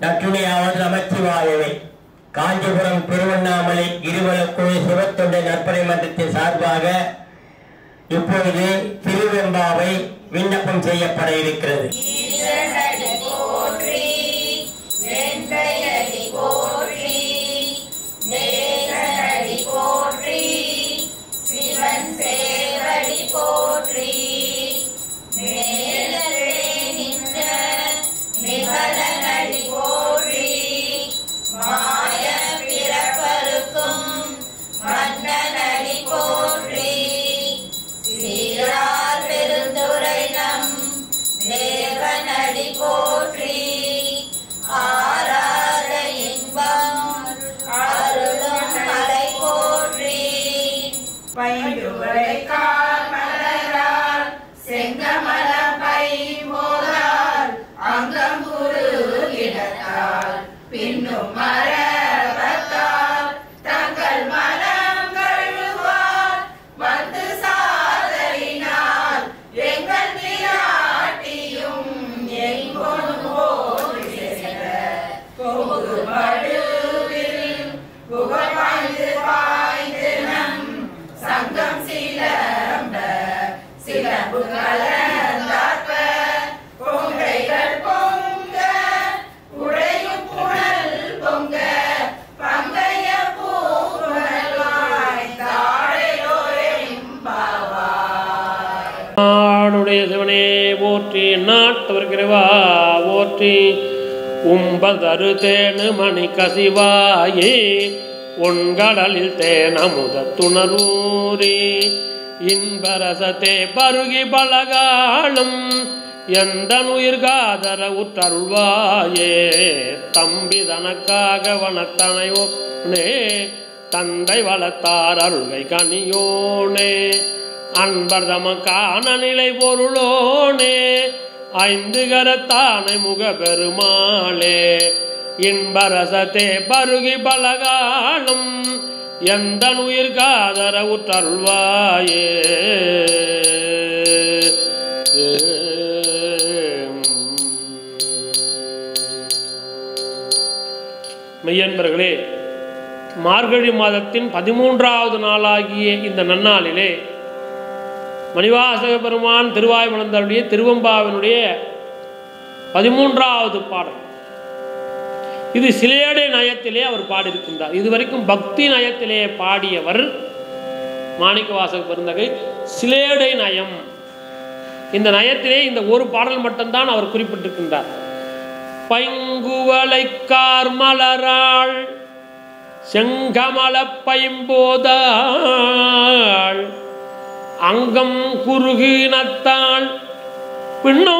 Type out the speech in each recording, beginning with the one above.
நற்றுணையாவது நமச்சிவாயவே. காஞ்சிபுரம் திருவண்ணாமலை இருவலக்குழு சிவத்தொண்ட நற்படை மன்றத்தின் சார்பாக இப்பொழுது திருவெம்பாவை விண்ணப்பம் செய்யப்பட இருக்கிறது. சிவனே போற்றி, நாட்டவர்கிறைவா போற்றி. உம்பதரு தேனு மணி கசிவாயே ஒன்கடலில் தேனமுத துணரூரி இன்பரசத்தே பருகி பலகாலம் எந்த உயிர்காதர உற்றருள்வாயே. தம்பி தனக்காக வனத்தனையோனே தந்தை வளத்தார் அருள்கை கனியோனே அன்பர் தமக்கான நிலை பொருளோனே ஐந்து கரத்தானை முக பெருமாளே. இன்பரசத்தே பருகி பலகாலம் எந்த உயிர்காதர உற்றருள்வாயே. மெய்யன்பர்களே, மார்கழி மாதத்தின் 13வது நாளாகிய இந்த நன்னாளிலே மணிவாசக பெருமான் திருவாய்மலர்ந்தருடைய திருவெம்பாவினுடைய 13வது பாடல். இது சிலேடை நயத்திலே அவர் பாடியிருக்கின்றார். இதுவரைக்கும் பக்தி நயத்திலே பாடியவர் மாணிக்கவாசக பெருந்தகை. சிலேடை நயம், இந்த நயத்திலே இந்த ஒரு பாடல் மட்டும்தான் அவர் குறிப்பிட்டிருக்கின்றார். பைங்குவளை கார்மலராள் செங்கமல பைம்போதாள் அங்கம் குறுகினத்தாள் பின்னோ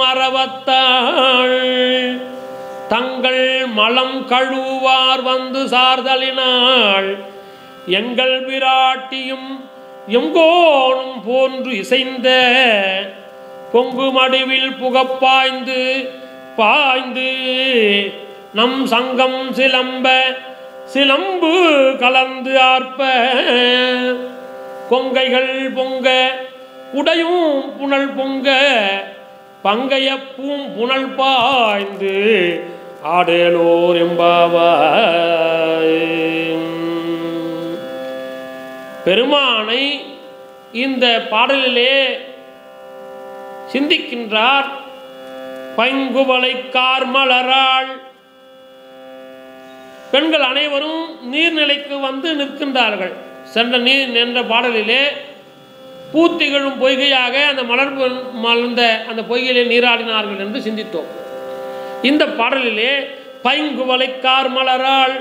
அறவத்தாள் தங்கள் மலம் கழுவார் வந்து சார்தலினாள் எங்கள் விராட்டியும் எங்கோனும் போன்று இசைந்த பொங்கு மடுவில் புகப்பாய்ந்து பாய்ந்து நம் சங்கம் சிலம்ப சிலம்பு கலந்து ஆர்ப்ப கொங்கைகள் பொங்க உடையும் புனல் பொங்க பங்கைய பூம் புனல் பாய்ந்து ஆடேலோர் எம்பாவாய். பெருமானை இந்த பாடலிலே சிந்திக்கின்றார். பைங்குவளை கார்மலராள், பெண்கள் அனைவரும் நீர்நிலைக்கு வந்து நிற்கின்றார்கள். சென்ற நீர் என்ற பாடலிலே பூத்திகளும் பொய்கையாக அந்த மலர்ந்த அந்த பொய்கையிலே நீராடினார்கள் என்று சிந்தித்தோம். இந்த பாடலிலே பைங்குவளை கார்மலராள்,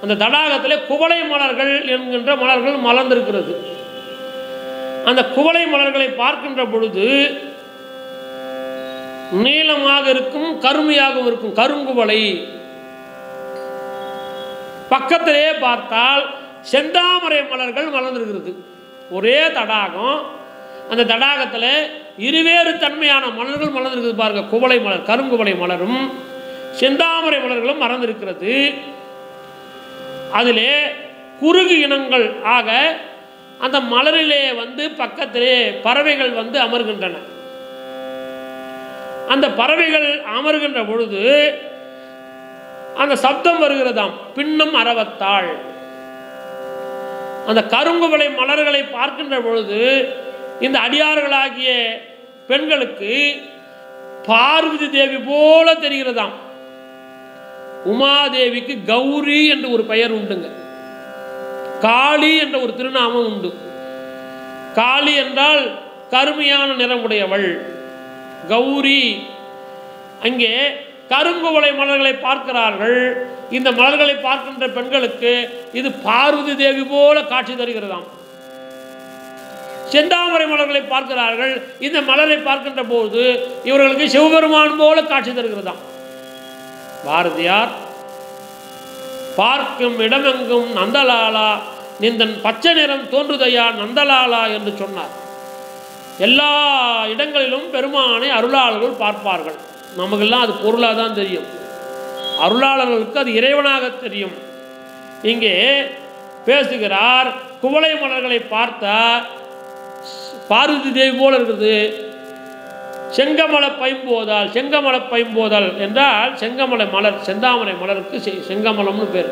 அந்த தடாகத்திலே குவளை மலர்கள் என்கின்ற மலர்கள் மலர்ந்திருக்கிறது. அந்த குவளை மலர்களை பார்க்கின்ற பொழுது நீளமாக இருக்கும், கருமையாகவும் இருக்கும், கருங்குவளை. பக்கத்திலே பார்த்தால் செந்தாமரை மலர்கள் மலர்ந்திருக்கிறது. ஒரே தடாகம், அந்த தடாகத்தில் இருவேறு தன்மையான மலர்கள் மலர்ந்திருக்கிறது பாருங்க. குவளை மலர், கருங்குவளை மலரும் செந்தாமரை மலர்களும் மலர்ந்திருக்கிறது. அதிலே குறுகு இனங்கள் ஆக அந்த மலரிலே வந்து பக்கத்திலே பறவைகள் வந்து அமர்கின்றன. அந்த பறவைகள் அமர்கின்ற பொழுது அந்த சப்தம் வருகிறதாம், பின்னும் அரவத்தாள். அந்த கருங்குவளை மலர்களை பார்க்கின்ற பொழுது இந்த அடியார்களாகிய பெண்களுக்கு பார்வதி தேவி போல தெரிகிறதாம். உமாதேவிக்கு கௌரி என்ற ஒரு பெயர் உண்டுங்க. காளி என்ற ஒரு திருநாமம் உண்டு. காளி என்றால் கருமையான நிறமுடையவள். கௌரி, அங்கே கருங்குவளை மலர்களை பார்க்கிறார்கள். இந்த மலர்களை பார்க்கின்ற பெண்களுக்கு இது பார்வதி தேவி போல காட்சி தருகிறதாம். செந்தாமரை மலர்களை பார்க்கிறார்கள். இந்த மலரை பார்க்கின்ற போது இவர்களுக்கு சிவபெருமான் போல காட்சி தருகிறதாம். பாரதியார் பார்க்கும் இடமெங்கும் நந்தலாலா, நிந்தன் பச்சை நிறம் தோன்றுதையா நந்தலாலா என்று சொன்னார். எல்லா இடங்களிலும் பெருமானை அருளாளர்கள் பார்ப்பார்கள். நமக்கெல்லாம் அது பொருளாக தான் தெரியும், அருளாளர்களுக்கு அது இறைவனாக தெரியும். இங்கே பேசுகிறார், குவளை மலர்களை பார்த்தா பார்வதி தேவி போல இருக்குது. செங்கமலை பைம்போதால், செங்கமலை பைம்போதல் என்றால் செங்கமலை மலர், செந்தாமரை மலருக்கு செங்கமலம்னு பேர்.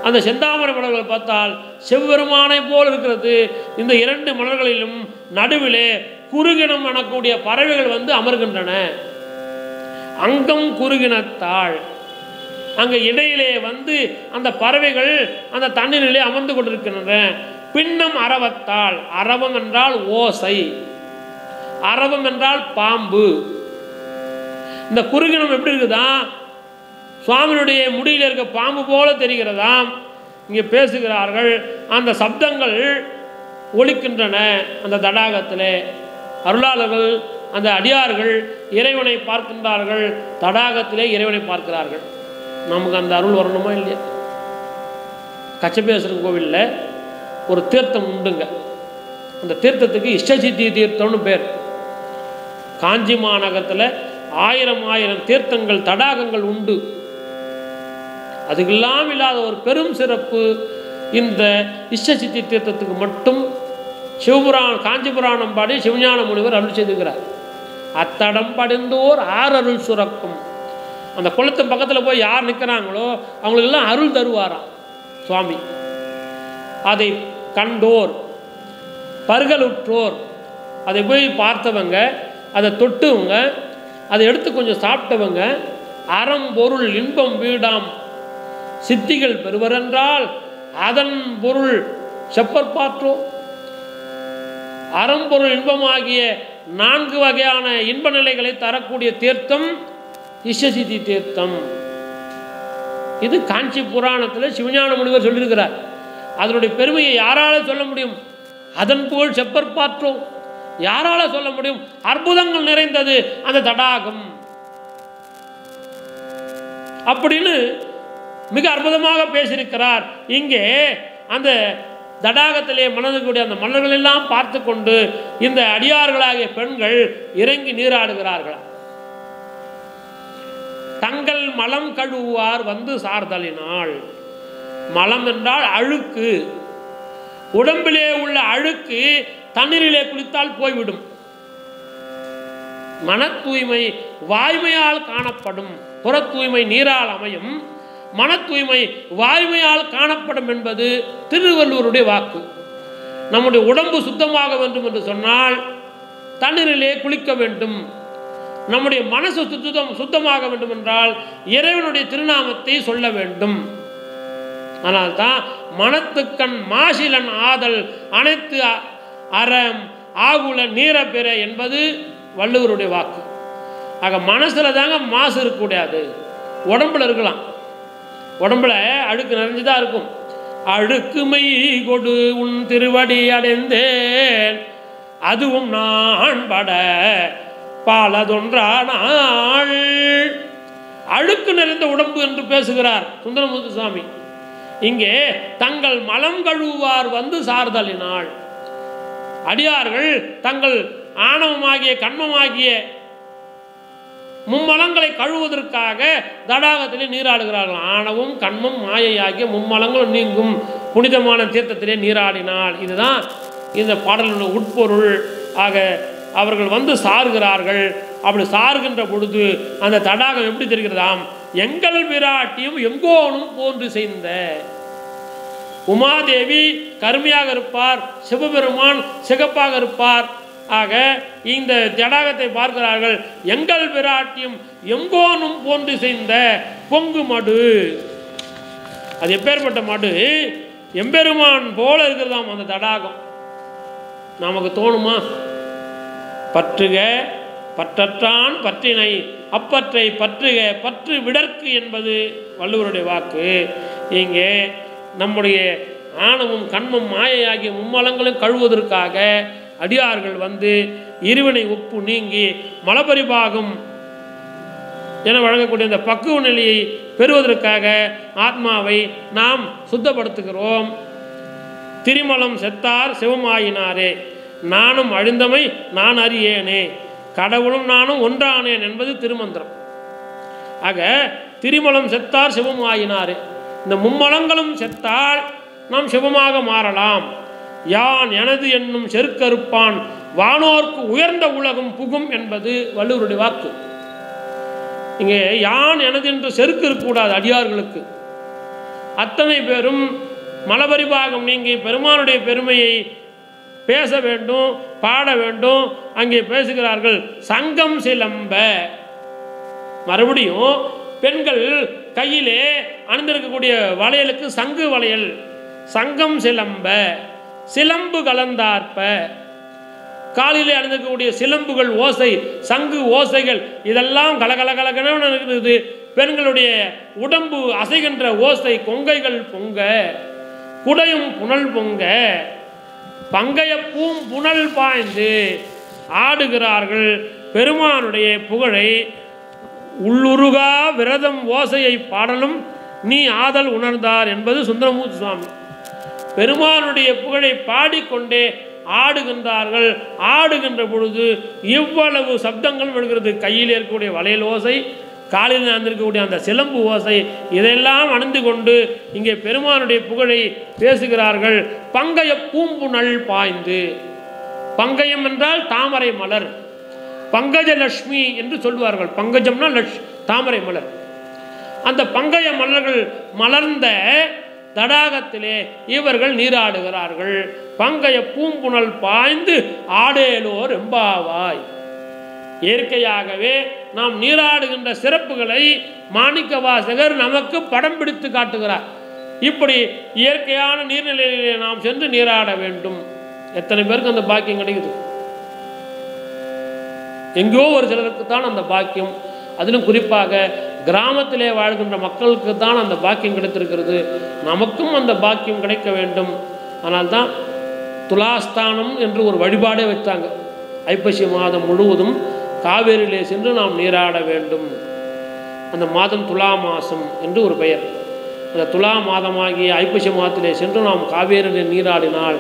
அந்த செந்தாமரை மலர்களை பார்த்தால் செவ்வெருமானை போல் இருக்கிறது. இந்த இரண்டு மலர்களிலும் நடுவிலே குறுகினம் எனக்கூடிய பறவைகள் வந்து அமர்கின்றன. அங்கம் குறுகினத்தாள், அங்கே இடையிலே வந்து அந்த பறவைகள் அந்த தண்ணீரிலே அமர்ந்து கொண்டிருக்கின்றன. பின்னம் அரவத்தாள், அரவம் என்றால் ஓசை, அரவம் என்றால் பாம்பு. இந்த குறுகினம் எப்படி இருக்குதான், சுவாமியுடைய முடியில் இருக்க பாம்பு போல தெரிகிறதாம். இங்கே பேசுகிறார்கள், அந்த சப்தங்கள் ஒலிக்கின்றன அந்த தடாகத்திலே. அருளாளர்கள், அந்த அடியார்கள் இறைவனை பார்க்கின்றார்கள், தடாகத்திலே இறைவனை பார்க்கிறார்கள். நமக்கு அந்த அருள் வரணுமா இல்லையா? கச்சபேஸ்வரன் கோவிலில் ஒரு தீர்த்தம் உண்டுங்க. அந்த தீர்த்தத்துக்கு இஷ்டசித்தி தீர்த்தம்னு பேர். காஞ்சி மாநகரத்தில் 1000 தீர்த்தங்கள் தடாகங்கள் உண்டு. அதுக்கெல்லாம் இல்லாத ஒரு பெரும் சிறப்பு இந்த இஷ்டசித்தி தீர்த்தத்துக்கு மட்டும் காஞ்சி புராணம் பாடி சிவஞான முனிவர் அருள் செய்துகிறார். அத்தடம் படிந்தோர் அருள் சுரக்கும். அந்த குளத்து பக்கத்தில் போய் யார் நிற்கிறாங்களோ அவங்களுக்கெல்லாம் அருள் தருவாராம் சுவாமி. அதை கண்டோர், பருகலுற்றோர், அதை போய் பார்த்தவங்க, அதை தொட்டுவங்க, அதை எடுத்து கொஞ்சம் சாப்பிட்டவங்க, அறம் பொருள் இன்பம் வீடாம் சித்திகள் பெறுவரென்றால் அதன் பொருள் செப்பற்பாற்றோ. அறம்பொருள் இன்பமாகிய 4 வகையான இன்ப நிலைகளை தரக்கூடிய தீர்த்தம் இஷ்டசித்தி தீர்த்தம். இது காஞ்சி புராணத்தில் சிவஞான முனிவர் சொல்லியிருக்கிறார். அதனுடைய பெருமையை யாரால சொல்ல முடியும்? அதன் புகழ் செப்பற்பாற்றோம், யாரால சொல்ல முடியும்? அற்புதங்கள் நிறைந்தது அந்த தடாகம் அப்படின்னு மிக அற்புதமாக பேசியிருக்கிறார். இங்கே அந்த தடாகத்திலே மணக்கக்கூடிய அந்த மலர்கள் எல்லாம் பார்த்து கொண்டு இந்த அடியார்களாகிய பெண்கள் இறங்கி நீராடுகிறார்கள். தங்கள் மலம் கழுவார் வந்து சார்தலினால். மலம் என்றால் அழுக்கு, உடம்பிலே உள்ள அழுக்கு தண்ணீரிலே குளித்தால் போய்விடும். மன தூய்மை வாய்மையால் காணப்படும், புற தூய்மை நீரால் அமையும், மன தூய்மை வாய்மையால் காணப்படும் என்பது திருவள்ளுவருடைய வாக்கு. நம்முடைய உடம்பு சுத்தமாக வேண்டும் என்று சொன்னால் தண்ணீரிலே குளிக்க வேண்டும். நம்முடைய மனசு சுத்தமாக வேண்டும் என்றால் இறைவனுடைய திருநாமத்தை சொல்ல வேண்டும். ஆனால் தான் மனத்துக்கண் மாசிலன் ஆதல் அனைத்து அறம் ஆகுல நீர பெற என்பது வள்ளுவருடைய வாக்கு. ஆக மனசுல தாங்க மாசு இருக்கக்கூடாது, உடம்புல இருக்கலாம். உடம்புல அழுக்கு நிறைஞ்சுதான் இருக்கும். அழுக்குமை கொடு உன் திருவடி அடைந்தேன் அதுவும் நான் பட பாலதொன்றானாள். அழுக்கு நிறைந்த உடம்பு என்று பேசுகிறார் சுந்தரமூர்த்தி சுவாமி. இங்கே தங்கள் மலம் கழுவார் வந்து சார்தலினாள். அடியார்கள் தங்கள் ஆணவமாகிய கண்மமாகிய மும்மலங்களை கழுவுவதற்காக தடாகத்திலே நீராடுகிறார்கள். ஆணவம் கண்மம் மாயையாகிய மும்மலங்களும் நீங்கும் புனிதமான தீர்த்தத்திலே நீராடினாள். இதுதான் இந்த பாடலுடைய உட்பொருள். ஆக அவர்கள் வந்து சார்கிறார்கள். அப்படி சார்கின்ற பொழுது அந்த தடாகம் எப்படி தெரிகிறதாம்? எங்கள் விராட்டியும் எங்கோனும் போன்று செய்த. உமாதேவி கருமையாக இருப்பார், சிவபெருமான் சிகப்பாக இருப்பார். ஆக இந்த தடாகத்தை பார்க்கிறார்கள். எங்கள் விராட்டியும் எங்கோனும் போன்று செய்த பொங்கு மடு. அது எப்பேற்பட்ட மடு? எம்பெருமான் போல இருக்கிறதாம் அந்த தடாகம். நமக்கு தோணுமா? பற்றுக பற்றற்றான் பற்றினை அப்பற்றை பற்றுக பற்று விடற்கு என்பது வள்ளுவருடைய வாக்கு. இங்கே நம்முடைய ஆணவம் கண்மம் மாயையாகிய மும்மலங்களும் கழுவுவதற்காக அடியார்கள் வந்து இருவினை உப்பு நீங்கி மலபரிபாகம் என வழங்கக்கூடிய இந்த பக்குவ நிலையை பெறுவதற்காக ஆத்மாவை நாம் சுத்தப்படுத்துகிறோம். திரிமலம் செத்தார் சிவமாயினாரே, நானும் அழிந்தமை நான் அறியேனே, கடவுளும் நானும் ஒன்றானேன் என்பது திருமந்திரம். ஆக திரிமலம் செத்தார் சிவமாயினாரே, இந்த மும்மலங்களும் செத்தால் நாம் சிவமாக மாறலாம். யான் எனது என்னும் செருக்கறுப்பான் வானோர்க்கு உயர்ந்த உலகம் புகும் என்பது வள்ளுவருடைய வாக்கு. இங்கே யான் எனது என்று செருக்கு இருக்கக்கூடாது. அடியார்களுக்கு அத்தனை பேரும் மலபரிபாகம் நீங்கி பெருமானுடைய பெருமையை பேச வேண்டும், பாட வேண்டும். அங்கே பேசுகிறார்கள். சங்கம் சிலம்ப. மறுபடியும் பெண்கள் கையிலே அணிந்திருக்கக்கூடிய வளையலுக்கு சங்கு வளையல். சங்கம் சிலம்ப, சிலம்பு கலந்தார்ப்ப. காலிலே அணிந்திருக்கக்கூடிய சிலம்புகள் ஓசை, சங்கு ஓசைகள் இதெல்லாம் கலகலகலகன இருக்குது. பெண்களுடைய உடம்பு அசைகின்ற ஓசை, கொங்கைகள் பொங்க, குடையும் புனல் பொங்க, பங்கைய பூம் புனல் பாய்ந்து ஆடுகிறார்கள். பெருமானுடைய புகழை உள்ளுருகா விரதம் ஓசையை பாடலும் நீ ஆதல் உணர்ந்தார் என்பது சுந்தரமூர்த்தி சுவாமி. பெருமானுடைய புகழை பாடிக்கொண்டே ஆடுகின்றார்கள். ஆடுகின்ற பொழுது இவ்வளவு சப்தங்கள் விழுகிறது. கையில் இருக்கக்கூடிய வளையல் ஓசை, காலில் அணிந்திருக்கக்கூடிய அந்த சிலம்பு ஓசை, இதெல்லாம் அணிந்து கொண்டு இங்கே பெருமானுடைய புகழை பேசுகிறார்கள். பங்கைய பூம்புணல் பாய்ந்து. பங்கயம் என்றால் தாமரை மலர், பங்கஜலட்சுமி என்று சொல்வார்கள். பங்கஜம்னா தாமரை மலர். அந்த பங்கய மலர்கள் மலர்ந்த தடாகத்திலே இவர்கள் நீராடுகிறார்கள். பங்கைய பூம்புணல் பாய்ந்து ஆடேலோர் எம்பாவாய். இயற்கையாகவே நாம் நீராடுகின்ற சிறப்புகளை மாணிக்கவாசகர் நமக்கு படம் பிடித்து காட்டுகிறார். இப்படி இயற்கையான நீர்நிலையிலே நாம் சென்று நீராட வேண்டும். எத்தனை பேருக்கு அந்த பாக்கியம் கிடைக்குது? எங்கேயோ ஒரு சிலருக்கு தான் அந்த பாக்கியம். அதிலும் குறிப்பாக கிராமத்திலே வாழ்கின்ற மக்களுக்கு தான் அந்த பாக்கியம் கிடைத்திருக்கிறது. நமக்கும் அந்த பாக்கியம் கிடைக்க வேண்டும். ஆனால் தான் துலாஸ்தானம் என்று ஒரு வழிபாடே வச்சாங்க. ஐப்பசி மாதம் முழுவதும் காவேரியிலே சென்று நாம் நீராட வேண்டும். அந்த மாதம் துலா மாதம் என்று ஒரு பெயர். அந்த துலா மாதமாகிய ஐப்பசி மாதத்திலே சென்று நாம் காவேரியிலே நீராடினால்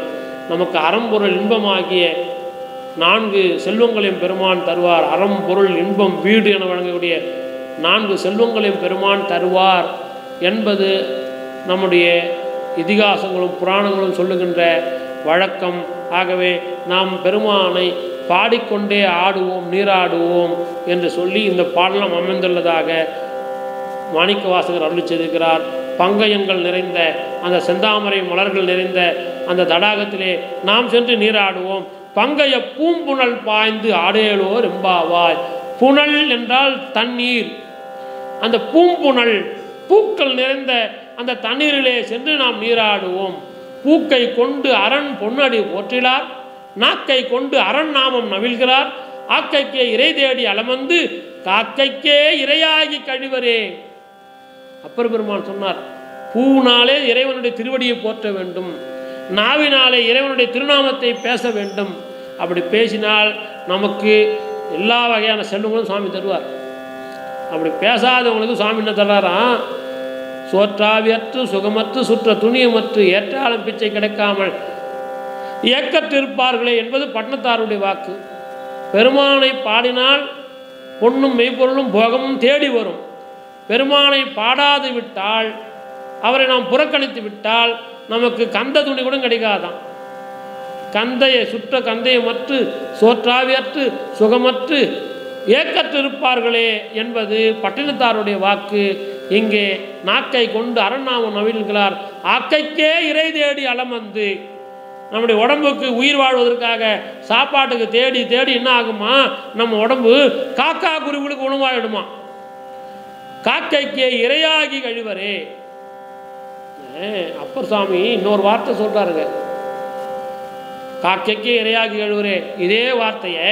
நமக்கு அறம்பொருள் இன்பமாகிய 4 செல்வங்களையும் பெருமான் தருவார். அறம் பொருள் இன்பம் வீடு என வழங்கக்கூடிய 4 செல்வங்களையும் பெருமான் தருவார் என்பது நம்முடைய இதிகாசங்களும் புராணங்களும் சொல்லுகின்ற வழக்கம். ஆகவே நாம் பெருமானை பாடிக்கொண்டே ஆடுவோம், நீராடுவோம் என்று சொல்லி இந்த பாடலம் அமைந்துள்ளதாக மாணிக்கவாசகர் அருளி செய்திருக்கிறார். பங்கயங்கள் நிறைந்த அந்த செந்தாமரை மலர்கள் நிறைந்த அந்த தடாகத்திலே நாம் சென்று நீராடுவோம். பங்கைய பூம்புணல் பாய்ந்து ஆடேலோர் எம்பாவாய். புனல் என்றால் தண்ணீர். அந்த பூம்புணல் பூக்கள் நிறைந்த அந்த தண்ணீரிலே சென்று நாம் நீராடுவோம். பூக்கை கொண்டு அரண் பொன்னடி போற்றிலார், நாக்கை கொண்டு அரண் நாமம் நவில்கிறார், ஆக்கைக்கே இறை தேடி அலமந்து காக்கைக்கே இறையாகி கழிவரே. அப்பர் பெருமான் சொன்னார், பூவினாலே இறைவனுடைய திருவடியை போற்ற வேண்டும், நாவினாலே இறைவனுடைய திருநாமத்தை பேச வேண்டும். அப்படி பேசினால் நமக்கு எல்லா வகையான செல்வங்களும் சுவாமி தருவார். அப்படி பேசாதவங்களுக்கு சுவாமி என்ன தர்றாராம்? சோற்றாவியற்று சுகமற்று சுற்ற துணியமற்று ஏற்றாலும் பிச்சை கிடைக்காமல் இயக்கத்திருப்பார்களே என்பது பட்டினத்தாருடைய வாக்கு. பெருமானை பாடினால் பொன்னும் மெய்ப்பொருளும் போகமும் தேடி வரும். பெருமானை பாடாது விட்டால், அவரை நாம் புறக்கணித்து விட்டால் நமக்கு கந்த துணி கூட கிடைக்காதான். கந்தையை சுற்ற கந்தையமற்று சோற்றாவியற்று சுகமற்று ஏக்கற்றிருப்பார்களே என்பது பட்டினத்தாருடைய வாக்கு. இங்கே நாக்கை கொண்டு அரண்நாமம் நவில்கிறார். ஆக்கைக்கே இறை தேடி அலம் வந்து, நம்முடைய உடம்புக்கு உயிர் வாழ்வதற்காக சாப்பாட்டுக்கு தேடி தேடி என்ன ஆகுமா, நம்ம உடம்பு காக்கா குருவிகளுக்கு உணவாயிடுமா. காக்கைக்கே இரையாகி கழிவரே. அப்பர் சாமி இன்னொரு வார்த்தை சொல்றாருங்க, காக்கைக்கே இரையாகி கழிவரே. இதே வார்த்தையை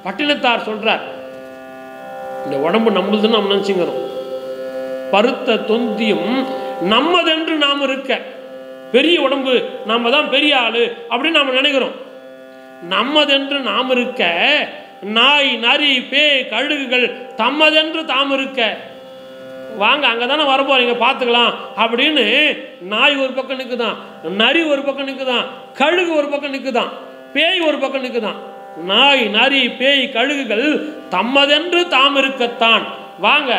பட்டினத்தார் சொல்றார். இந்த உடம்பு நம்மளுதுன்னு நம்ம நினைச்சுக்கிறோம். பருத்த தொந்தியும் நம்மதென்று நாம் இருக்க, பெரிய உடம்பு நாம தான் பெரிய ஆளு அப்படின்னு நாம நினைக்கிறோம். நம்மதென்று நாம் இருக்க, நாய் நரி பேய் கழுகுகள் தம்மதென்று தாம் இருக்க, வாங்க அங்கே தானே வரப்போறீங்க பார்த்துக்கலாம் அப்படின்னு நாய் ஒரு பக்கம் நிற்குதான், நரி ஒரு பக்கம் நிற்குதான், கழுகு ஒரு பக்கம் நிற்குதான், பேய் ஒரு பக்கம் நிற்குதான். நாய் நரி பேய் கழுகுகள் தம்மதென்று தாம் இருக்கத்தான், வாங்க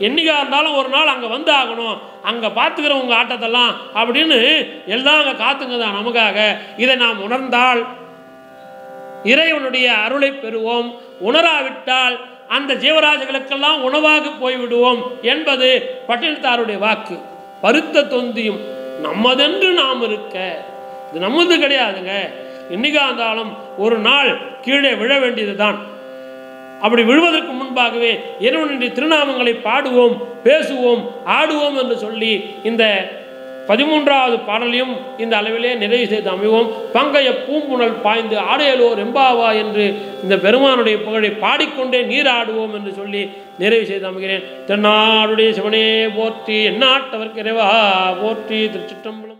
என்னைக்கா இருந்தாலும் ஒரு நாள் அங்கே வந்து ஆகணும், அங்கே பார்த்துக்கிறோம் உங்கள் ஆட்டத்தெல்லாம் அப்படின்னு எல்லாம் அங்கே காத்துங்க தான் நமக்காக. இதை நாம் உணர்ந்தால் இறைவனுடைய அருளை பெறுவோம். உணராவிட்டால் அந்த ஜீவராசிகளுக்கெல்லாம் உணவாக போய்விடுவோம் என்பது பட்டினத்தாருடைய வாக்கு. பருத்த தொந்தியும் நம்மதென்று நாம் இருக்க, இது நம்மது கிடையாதுங்க. என்னைக்கா இருந்தாலும் ஒரு நாள் கீழே விழ வேண்டியது தான். அப்படி விழுவதற்கு முன்பாகவே இறைவனுடைய திருநாமங்களை பாடுவோம், பேசுவோம், ஆடுவோம் என்று சொல்லி இந்த 13வது பாடலையும் இந்த அளவிலே நிறைவு செய்து அமைவோம். பங்கைய பூம்புணல் பாய்ந்து ஆடையலோர் எம்பாவா என்று இந்த பெருமானுடைய புகழை பாடிக்கொண்டே நீராடுவோம் என்று சொல்லி நிறைவு செய்து அமைகிறேன். தென்னாடுடைய சிவனே போற்றி, எந்நாட்டவர்க்கு இறைவா போற்றி. திருச்சிற்றம்பலம்.